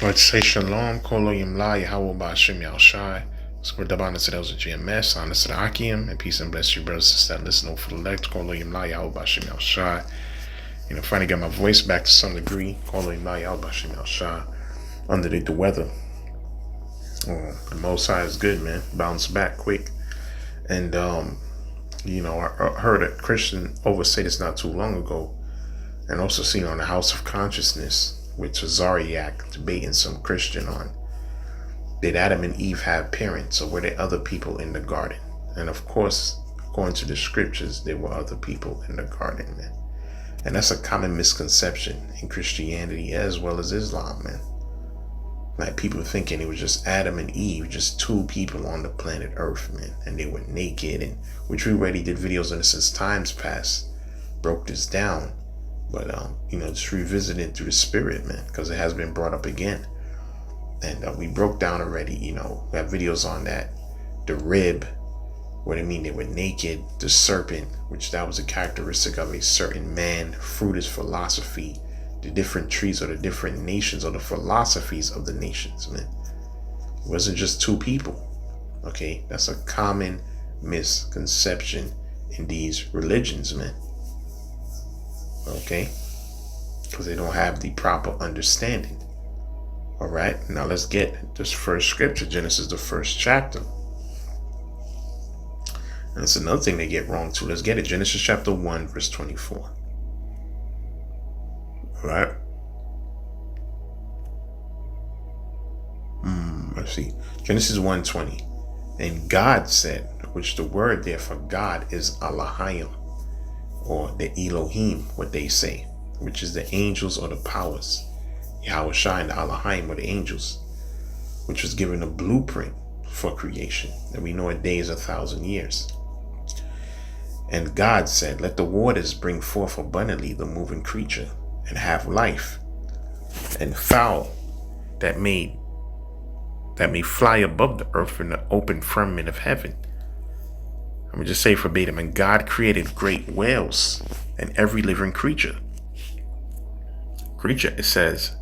Let's say shalom, kolo yimla, Yahweh Ba'ashem Yahushai. Square Dabana Sedels of GMS, honor to the Akim, and peace and bless you, brothers and sisters that listen for the elect, kolo yimla, Yahweh Ba'ashem Yahushai. Finally got my voice back to some degree, kolo yimla, Yahweh Ba'ashem Yahushai. Underneath the weather. The Most High is good, man. Bounce back quick. And, I heard a Christian oversay this not too long ago, and also seen on the House of Consciousness with Tazariak debating some Christian on, did Adam and Eve have parents, or were there other people in the garden? And of course, according to the scriptures, there were other people in the garden, man. And that's a common misconception in Christianity as well as Islam, man. Like people thinking it was just Adam and Eve, just two people on the planet Earth, man, and they were naked, and which we already did videos on this since times past, broke this down. But, just revisit it through the spirit, man, because it has been brought up again. And we broke down already, we have videos on that. The rib, what I mean, they were naked. The serpent, which that was a characteristic of a certain man. Fruit is philosophy. The different trees are the different nations, or the philosophies of the nations, man. It wasn't just two people, okay? That's a common misconception in these religions, man. Okay, because they don't have the proper understanding. All right, now let's get this first scripture, Genesis, the first chapter. And that's another thing they get wrong too. Let's get it, Genesis chapter 1, verse 24. All right. Let's see, Genesis 1:20. And God said, which the word there for God is Elohim, or the Elohim, what they say, which is the angels or the powers. Yahushua and the Elohim or the angels, which was given a blueprint for creation. And we know a day is 1,000 years. And God said, let the waters bring forth abundantly the moving creature, and have life, and fowl that may fly above the earth in the open firmament of heaven. Let me just say verbatim, and God created great whales and every living creature. Creature, it says,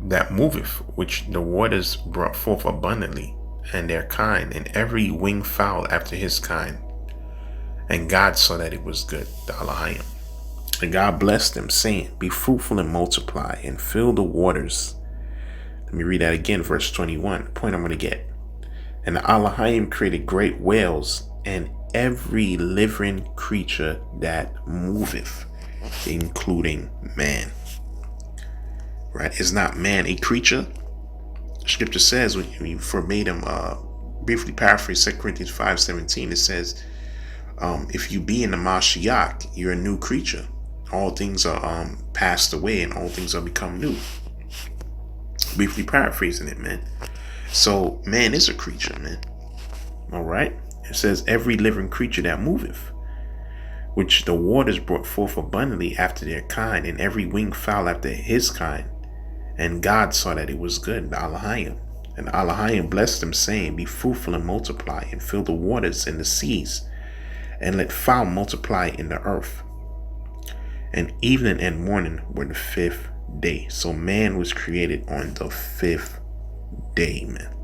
that moveth, which the waters brought forth abundantly, and their kind, and every winged fowl after his kind. And God saw that it was good, the Elohim. And God blessed them, saying, be fruitful and multiply, and fill the waters. Let me read that again, verse 21, the point I'm going to get. And the Elohim created great whales and every living creature that moveth, including man. Right? Is not man a creature? Scripture says, when you verbatim, briefly paraphrase 2 Corinthians 5:17, it says, if you be in the Mashiach, you're a new creature. All things are passed away, and all things are become new. Briefly paraphrasing it, man. So man is a creature, man. All right. It says every living creature that moveth, which the waters brought forth abundantly after their kind, and every winged fowl after his kind. And God saw that it was good, the Elohim. And Elohim blessed them, saying, be fruitful and multiply, and fill the waters and the seas, and let fowl multiply in the earth. And evening and morning were the 5th day. So man was created on the 5th day, man.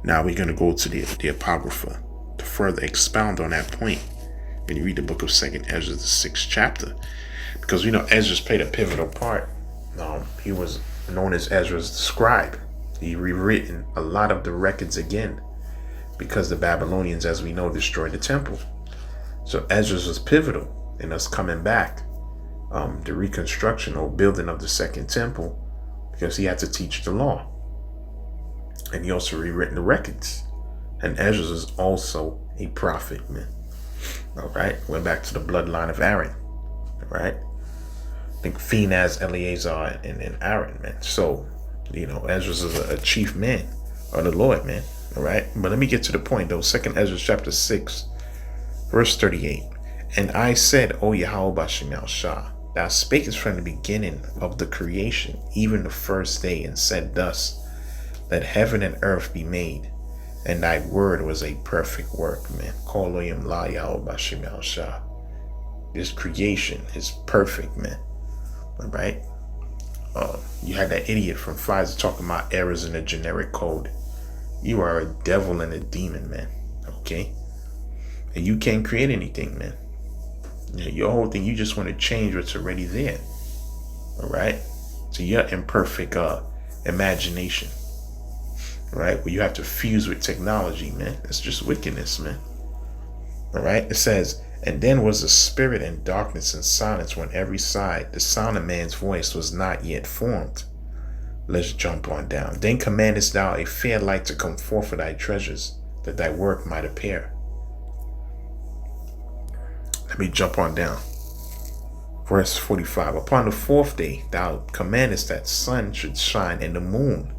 Now we're going to go to the Apocrypha to further expound on that point when you read the book of 2nd Ezra, the 6th chapter. Because we know Ezra's played a pivotal part. He was known as Ezra's the scribe. He rewritten a lot of the records again, because the Babylonians, as we know, destroyed the temple. So Ezra was pivotal in us coming back, the reconstruction or building of the second temple, because he had to teach the law. And he also rewritten the records. And Ezra is also a prophet, man. All right. Went back to the bloodline of Aaron. All right. I think Phinehas, Eleazar, and Aaron, man. So, Ezra is a chief man of the Lord, man. All right. But let me get to the point, though. 2nd Ezra chapter 6, verse 38. And I said, O Yahweh Ba'ashem Yahushua, thou spakest from the beginning of the creation, even the first day, and said thus, let heaven and earth be made, and thy word was a perfect work, man. Koloyim la Yahweh Ba'ashem Yahushua. This creation is perfect, man. All right. You had that idiot from Pfizer talking about errors in the generic code. You are a devil and a demon, man. Okay? And you can't create anything, man. Your whole thing, you just want to change what's already there. All right? So your imperfect imagination. Right? Where you have to fuse with technology, man. It's just wickedness, man. All right? It says, and then was the spirit in darkness and silence on every side. The sound of man's voice was not yet formed. Let's jump on down. Then commandest thou a fair light to come forth of thy treasures, that thy work might appear. Let me jump on down. Verse 45. Upon the fourth day thou commandest that sun should shine, and the moon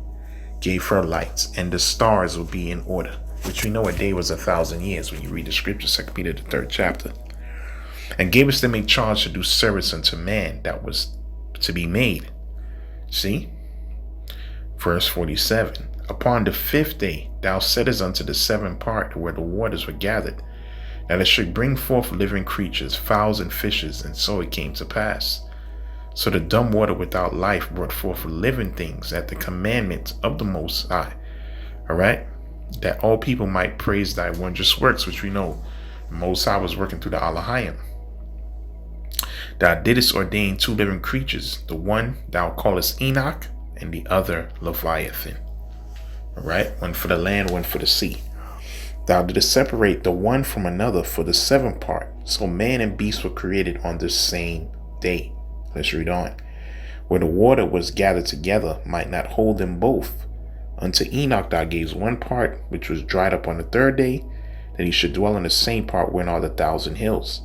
gave her lights, and the stars would be in order. Which we know a day was 1,000 years when you read the scripture, 2 Peter the 3rd chapter. And gavest them a charge to do service unto man that was to be made. See? Verse 47. Upon the fifth day thou settest unto the seventh part where the waters were gathered, that it should bring forth living creatures, fowls and fishes, and so it came to pass. So the dumb water without life brought forth living things at the commandment of the Most High. All right? That all people might praise thy wondrous works, which we know the Most High was working through the Alahayim. Thou didst ordain two living creatures, the one thou callest Enoch, and the other Leviathan. All right? One for the land, one for the sea. Thou didst separate the one from another for the seventh part. So man and beast were created on the same day. Let's read on. Where the water was gathered together might not hold them both. Unto Enoch thou gavest one part, which was dried up on the third day, that he should dwell in the same part wherein are the 1,000 hills.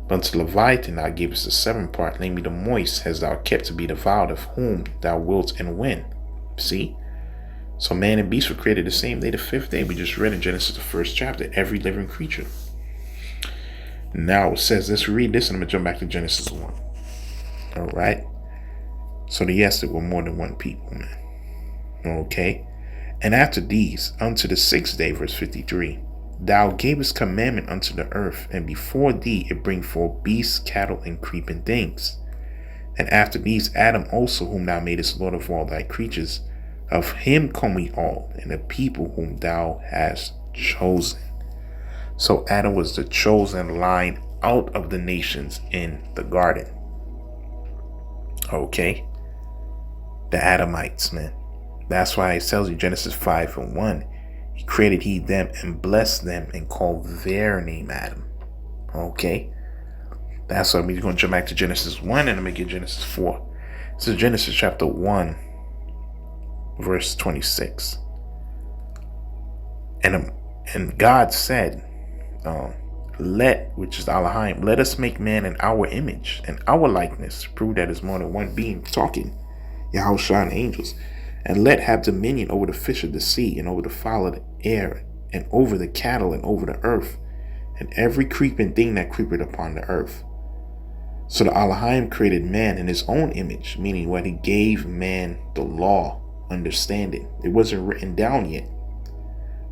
But unto Leviathan thou gavest the seventh part, namely the moist, hast thou kept to be devoured of whom thou wilt and when. See? So man and beast were created the same day, the fifth day. We just read in Genesis the 1st chapter, every living creature. Now it says, let's read this and I'm going to jump back to Genesis 1. All right. So yes, there were more than one people, man. Okay. And after these, unto the sixth day, verse 53, thou gavest commandment unto the earth, and before thee it bring forth beasts, cattle, and creeping things. And after these, Adam also, whom thou madest Lord of all thy creatures, of him come we all, and the people whom thou hast chosen. So Adam was the chosen line out of the nations in the garden. Okay. The Adamites, man. That's why it tells you Genesis 5:1. He created he them and blessed them and called their name Adam. Okay. That's why we're going to jump back to Genesis 1 and I'm going to get Genesis 4. This is Genesis chapter 1, verse 26. And God said, which is Elohim, let us make man in our image and our likeness. Prove that is more than one being talking. Yahushua and angels. And let have dominion over the fish of the sea, and over the fowl of the air, and over the cattle, and over the earth, and every creeping thing that creepeth upon the earth. So the Elohim created man in his own image, meaning what he gave man the law, understanding. It wasn't written down yet,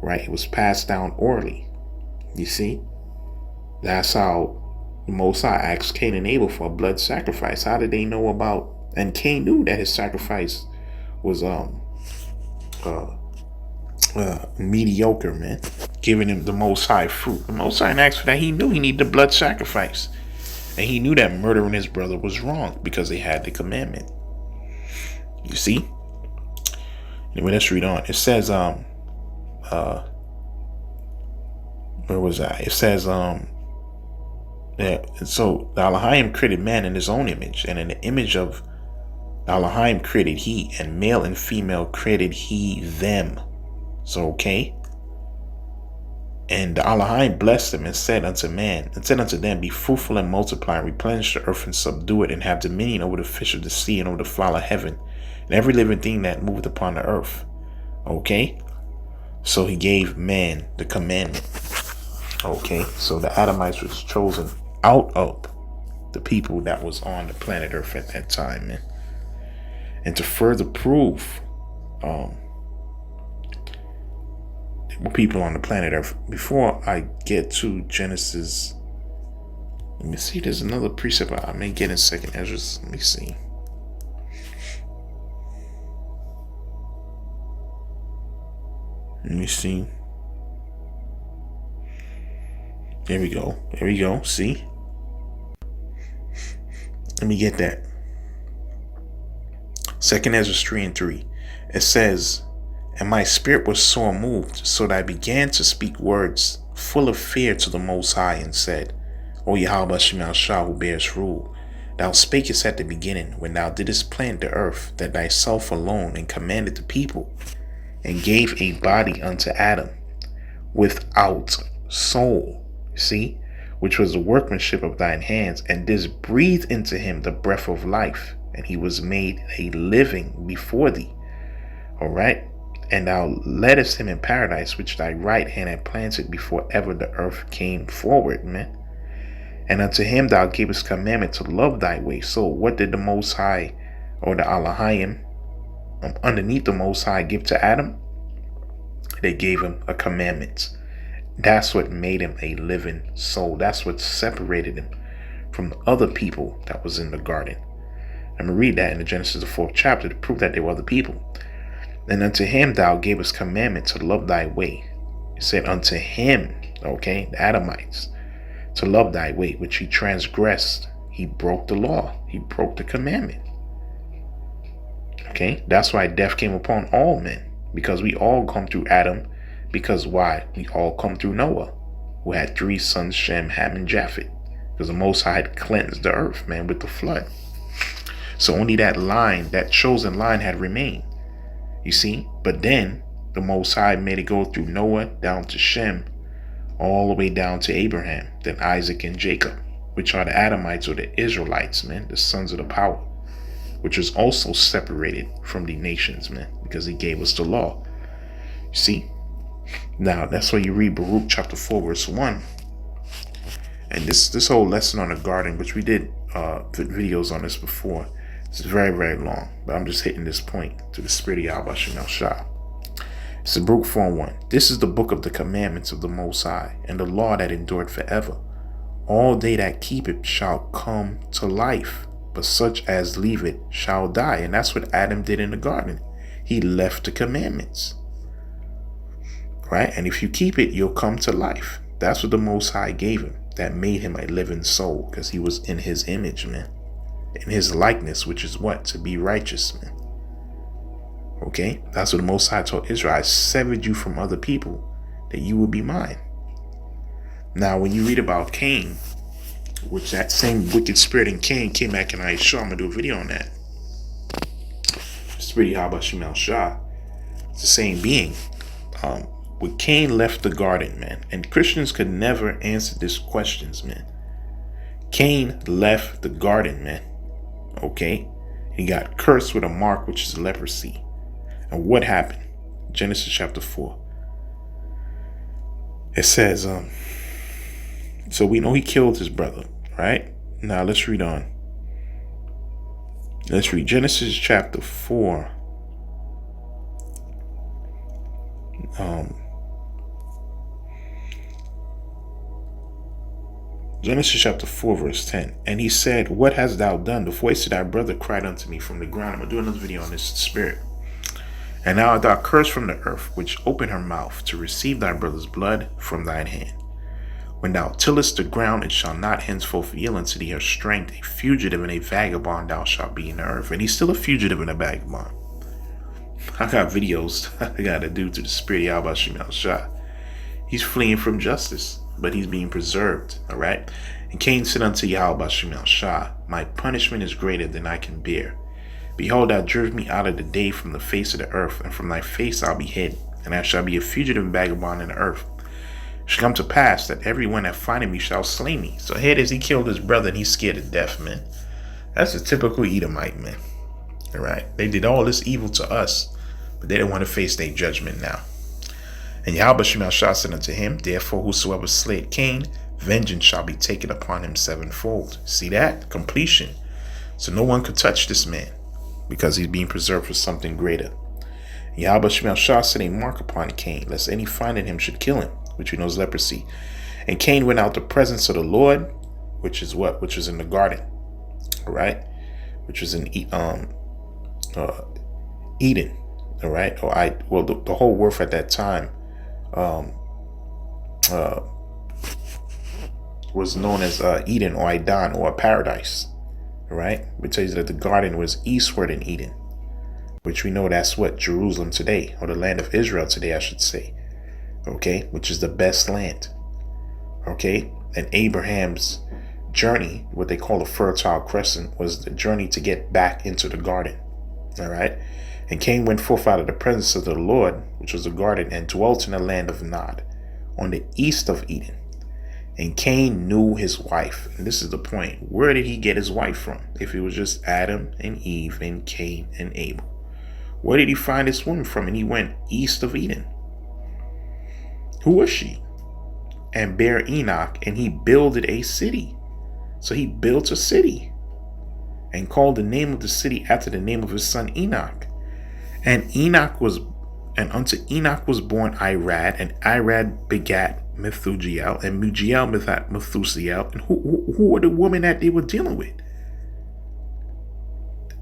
right? It was passed down orally. You see? That's how the Most High asked Cain and Abel for a blood sacrifice. How did they know about? And Cain knew that his sacrifice was mediocre, man, giving him the Most High fruit. The Most High asked for that. He knew he needed the blood sacrifice, and he knew that murdering his brother was wrong because they had the commandment. You see? Anyway, let's read on. It says, where was I? It says, so the Elohim created man in his own image, and in the image of Elohim created he, and male and female created he them. So, okay. And the Elohim blessed them and said unto them, be fruitful and multiply, and replenish the earth and subdue it, and have dominion over the fish of the sea, and over the fowl of heaven, and every living thing that moveth upon the earth. Okay. So he gave man the commandment. Okay. So the Adamites was chosen out of the people that was on the planet earth at that time, man. And to further prove people on the planet Earth, before I get to Genesis, let me see, there's another precept I may get in 2nd Ezra. Let me see. Let me see. There we go. There we go. See? Let me get that. 2 Ezra 3:3. It says, "And my spirit was sore moved, so that I began to speak words full of fear to the Most High, and said, O Yahweh Shemel Shah, who bears rule, thou spakest at the beginning, when thou didst plant the earth, that thyself alone, and commanded the people, and gave a body unto Adam, without soul, see, which was the workmanship of thine hands, and didst breathe into him the breath of life, and he was made a living before thee. All right. And thou leddest him in paradise, which thy right hand had planted before ever the earth came forward, man. And unto him thou gavest commandment to love thy way." So what did the Most High, or the Elohim, underneath the Most High, give to Adam? They gave him a commandment. That's what made him a living soul. That's what separated him from the other people that was in the garden. I'm going to read that in the Genesis, the 4th chapter, to prove that they were other people. "And unto him thou gavest commandment to love thy way." It said unto him, okay, the Adamites, to love thy way, which he transgressed. He broke the law. He broke the commandment. Okay, that's why death came upon all men, because we all come through Adam. Because why? We all come through Noah, who had 3 sons, Shem, Ham, and Japheth, because the Most High had cleansed the earth, man, with the flood. So only that line, that chosen line, had remained. You see? But then the Most High made it go through Noah down to Shem, all the way down to Abraham, then Isaac and Jacob, which are the Adamites, or the Israelites, man, the sons of the power, which was also separated from the nations, man, because he gave us the law. You see? Now, that's why you read Baruch chapter 4, verse 1. And this whole lesson on the garden, which we did videos on this before, it's very, very long, but I'm just hitting this point to the spirit of Yahweh Shemel Shah. It's in Baruch 4:1. "This is the book of the commandments of the Most High, and the law that endured forever. All they that keep it shall come to life, but such as leave it shall die." And that's what Adam did in the garden. He left the commandments. Right? And if you keep it, you'll come to life. That's what the Most High gave him. That made him a living soul, because he was in his image, man. In his likeness, which is what? To be righteous, man. Okay? That's what the Most High told Israel. "I severed you from other people, that you will be mine." Now, when you read about Cain, which that same wicked spirit in Cain came back, and I'm going to do a video on that. Spirit Yahweh Shemel Shah. It's the same being. When Cain left the garden, man, and Christians could never answer these questions, man. Cain left the garden, man. Okay? He got cursed with a mark, which is leprosy. And what happened? Genesis chapter 4. It says, so we know he killed his brother, right? Now let's read on. Let's read Genesis chapter 4. Genesis chapter 4, verse 10. "And he said, What hast thou done? The voice of thy brother cried unto me from the ground." I'm going to do another video on this spirit. "And now art thou cursed from the earth, which opened her mouth to receive thy brother's blood from thine hand. When thou tillest the ground, it shall not henceforth yield unto thee her strength. A fugitive and a vagabond thou shalt be in the earth." And he's still a fugitive and a vagabond. I got videos I got to do to the spirit of Yahweh Shemel Shah. He's fleeing from justice, but he's being preserved. All right. "And Cain said unto Yahweh Shemel Shah, My punishment is greater than I can bear. Behold, thou drivest me out of the day from the face of the earth, and from thy face I'll be hid, and I shall be a fugitive and vagabond in the earth. It shall come to pass that everyone that findeth me shall slay me." So here it is, he killed his brother and he's scared to death, man. That's a typical Edomite, man. All right. They did all this evil to us, but they don't want to face their judgment now. "And Yahweh Shemel Shah said unto him, Therefore whosoever slayed Cain, vengeance shall be taken upon him sevenfold." See that? Completion. So no one could touch this man, because he's being preserved for something greater. "And Yahweh Shemel Shah set a mark upon Cain, lest any finding him should kill him," which we know is leprosy. "And Cain went out the presence of the Lord," which is what? Which was in the garden. All right? Which was in Eden. All right. The whole earth at that time uh, was known as Eden or Idan or a paradise. All right. It tells you that the garden was eastward in Eden, which we know that's what Jerusalem today, or the land of Israel today, I should say. Okay. Which is the best land. Okay. And Abraham's journey, what they call the Fertile Crescent, was the journey to get back into the garden. All right. And Cain went forth out of the presence of the Lord, which was the garden, and dwelt in the land of Nod, on the east of Eden. And Cain knew his wife. And this is the point. Where did he get his wife from? If it was just Adam and Eve and Cain and Abel. Where did he find this woman from? And he went east of Eden. Who was she? And bare Enoch, and he builded a city. So he built a city and called the name of the city after the name of his son Enoch. And unto Enoch was born Irad, and Irad begat Methujael, and Mujael begat Methusael. And who were the women that they were dealing with?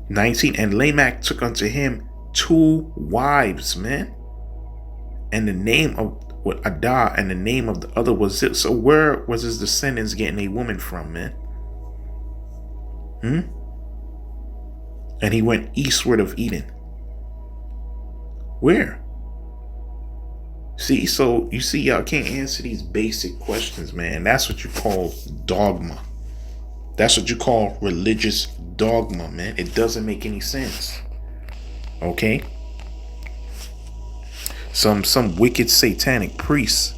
19. And Lamech took unto him 2 wives, man. And the name of Adah, and the name of the other was Zillah. So where was his descendants getting a woman from, man? And he went eastward of Eden. Where? See, so you see, y'all can't answer these basic questions, man. That's what you call dogma. That's what you call religious dogma, man. It doesn't make any sense. Okay? Some wicked satanic priests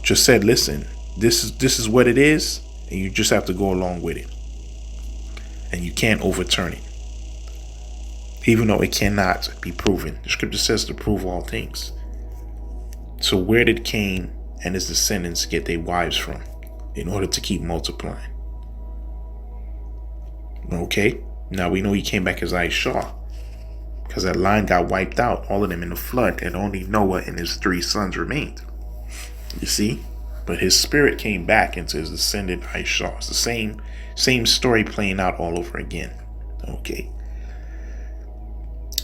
just said, listen, this is what it is, and you just have to go along with it. And you can't overturn it. Even though it cannot be proven. The scripture says to prove all things. So where did Cain and his descendants get their wives from in order to keep multiplying? Okay, now we know he came back as Aishah, because that line got wiped out, all of them in the flood, and only Noah and his 3 sons remained. You see? But his spirit came back into his descendant Aishah. It's the same story playing out all over again. Okay.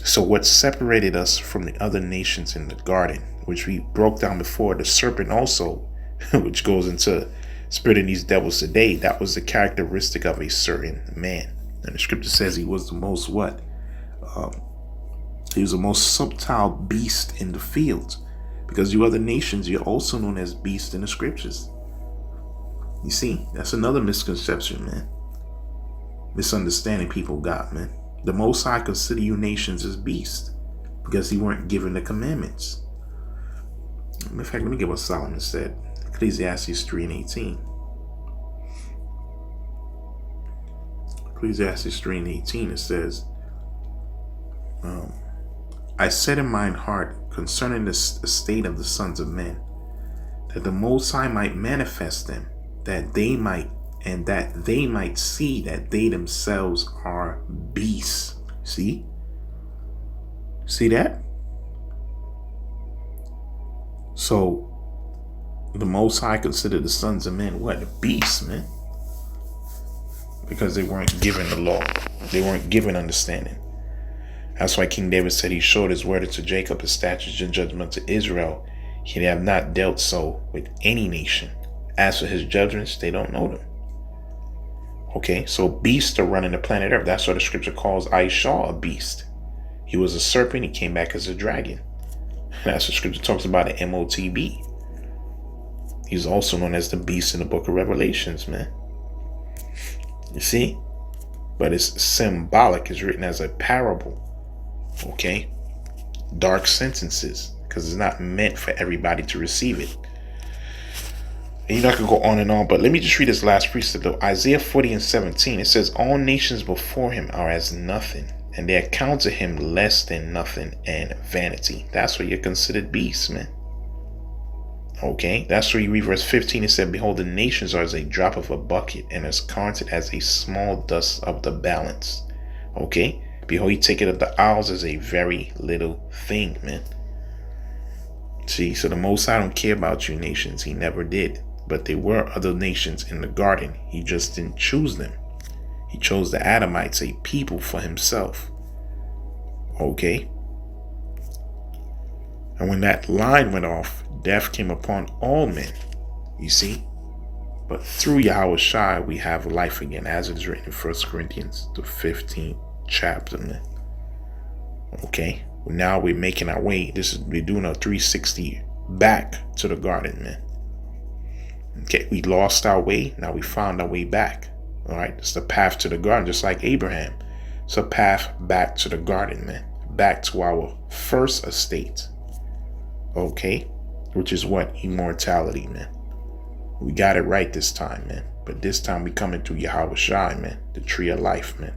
So what separated us from the other nations in the garden, which we broke down before, the serpent also, which goes into spreading these devils today, that was the characteristic of a certain man. And the scripture says he was the most what? He was the most subtle beast in the field. Because you other nations, you're also known as beasts in the scriptures. You see, that's another misconception, man. Misunderstanding people got, man. The Most High consider you nations as beasts because he weren't given the commandments. In fact, let me get what Solomon said. Ecclesiastes 3:18. Ecclesiastes 3:18, it says, I said in mine heart concerning the state of the sons of men, that the Most High might manifest them, that they might see that they themselves are beasts. See that? So the Most High considered the sons of men what? Beasts, man. Because they weren't given the law. They weren't given understanding. That's why King David said he showed his word to Jacob, his statutes and judgment to Israel. He have not dealt so with any nation. As for his judgments, they don't know them. Okay, so beasts are running the planet Earth. That's why the scripture calls Aishah a beast. He was a serpent, he came back as a dragon. That's what scripture talks about at MOTB. He's also known as the beast in the book of Revelations, man. You see? But it's symbolic. It's written as a parable. Okay? Dark sentences. Because it's not meant for everybody to receive it. And you're not going to go on and on. But let me just read this last precept though. Isaiah 40:17. It says, all nations before him are as nothing, and they account to him less than nothing and vanity. That's where you're considered beasts, man. Okay, that's where you read verse 15. It said, behold, the nations are as a drop of a bucket, and as counted as a small dust of the balance. Okay, behold, he taketh of the isles as a very little thing, man. See, so the Most High don't care about you nations. He never did. But there were other nations in the garden. He just didn't choose them. He chose the Adamites, a people for himself. Okay, And when that line went off, death came upon all men. You see? But through Yahushua, we have life again, as it is written in 1 Corinthians, the 15th chapter, man. Okay? Now we're making our way. We're doing a 360 back to the garden, man. Okay, we lost our way. Now we found our way back. All right, it's the path to the garden, just like Abraham. It's a path back to the garden, man. Back to our first estate. Okay, which is what? Immortality, man. We got it right this time, man. But this time we coming through Yahushua, man. The tree of life, man.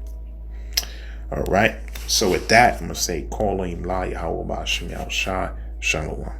All right. So with that, I'm going to say, Kolim La Yahweh Ba'Shem Yahushua. Shalom.